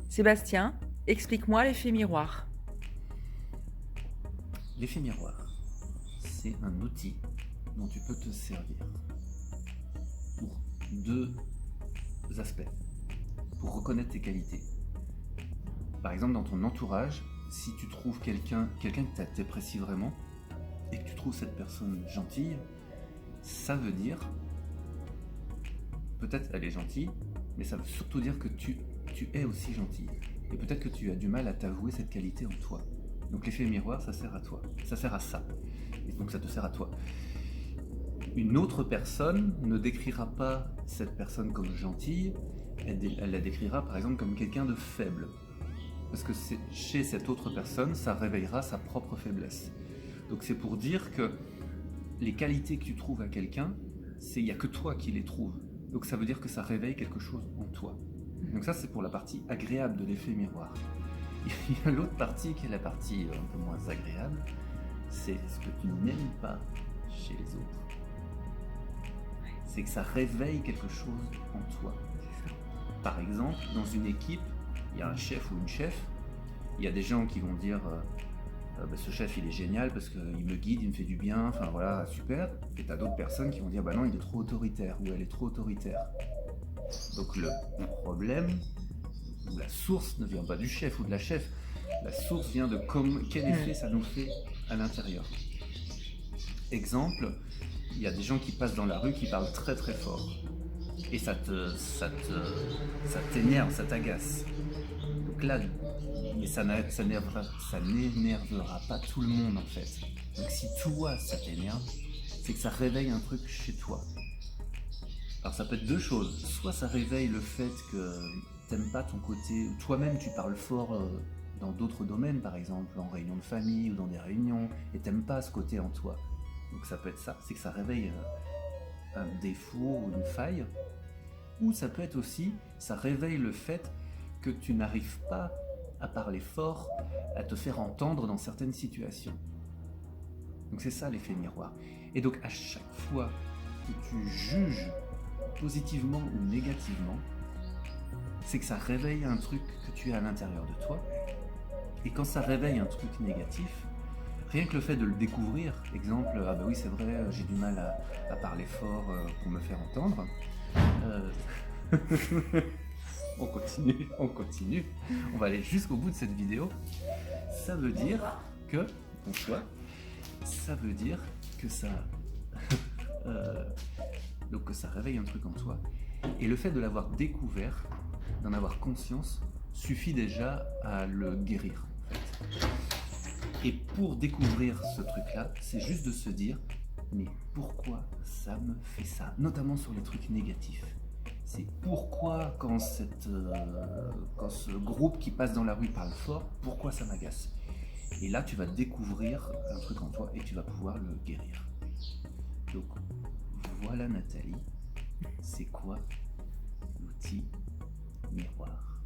Sébastien, explique-moi l'effet miroir. L'effet miroir, c'est un outil dont tu peux te servir pour deux aspects. Pour reconnaître tes qualités. Par exemple, dans ton entourage, si tu trouves quelqu'un que tu apprécies vraiment et que tu trouves cette personne gentille, ça veut dire, peut-être elle est gentille, mais ça veut surtout dire que tu es aussi gentille. Et peut-être que tu as du mal à t'avouer cette qualité en toi. Donc l'effet miroir, ça sert à toi. Ça sert à ça. Et donc ça te sert à toi. Une autre personne ne décrira pas cette personne comme gentille, elle la décrira par exemple comme quelqu'un de faible. Parce que chez cette autre personne, ça réveillera sa propre faiblesse. Donc c'est pour dire que les qualités que tu trouves à quelqu'un, il n'y a que toi qui les trouves. Donc ça veut dire que ça réveille quelque chose en toi. Donc ça c'est pour la partie agréable de l'effet miroir. Il y a l'autre partie qui est la partie un peu moins agréable, c'est ce que tu n'aimes pas chez les autres. C'est que ça réveille quelque chose en toi. Par exemple, dans une équipe, il y a un chef ou une chef, il y a des gens qui vont dire ce chef il est génial parce qu'il me guide, il me fait du bien, enfin voilà, super. Et t'as d'autres personnes qui vont dire bah non, il est trop autoritaire ou elle est trop autoritaire. Donc le problème, ou la source ne vient pas du chef ou de la chef, la source vient de quel effet ça nous fait à l'intérieur. Exemple, il y a des gens qui passent dans la rue qui parlent très très fort. Et ça t'énerve, ça t'agace. Donc là, mais ça n'énervera pas tout le monde en fait. Donc si toi ça t'énerve, c'est que ça réveille un truc chez toi. Alors ça peut être deux choses. Soit ça réveille le fait que t'aimes pas ton côté, toi-même tu parles fort dans d'autres domaines, par exemple en réunion de famille ou dans des réunions, et t'aimes pas ce côté en toi. Donc ça peut être ça, c'est que ça réveille un défaut ou une faille. Ou ça peut être aussi, ça réveille le fait que tu n'arrives pas à parler fort, à te faire entendre dans certaines situations. Donc c'est ça l'effet miroir. Et donc à chaque fois que tu juges positivement ou négativement, c'est que ça réveille un truc que tu as à l'intérieur de toi. Et quand ça réveille un truc négatif, rien que le fait de le découvrir, exemple, ah bah oui c'est vrai, j'ai du mal à parler fort pour me faire entendre. On continue. On va aller jusqu'au bout de cette vidéo. Ça veut dire que, pour toi, ça veut dire que ça, donc que ça réveille un truc en toi. Et le fait de l'avoir découvert, d'en avoir conscience, suffit déjà à le guérir. En fait. Et pour découvrir ce truc-là, c'est juste de se dire, mais pourquoi ça me fait ça? Notamment sur les trucs négatifs. C'est pourquoi quand ce groupe qui passe dans la rue parle fort, pourquoi ça m'agace? Et là, tu vas découvrir un truc en toi et tu vas pouvoir le guérir. Donc, voilà Nathalie, c'est quoi l'outil miroir?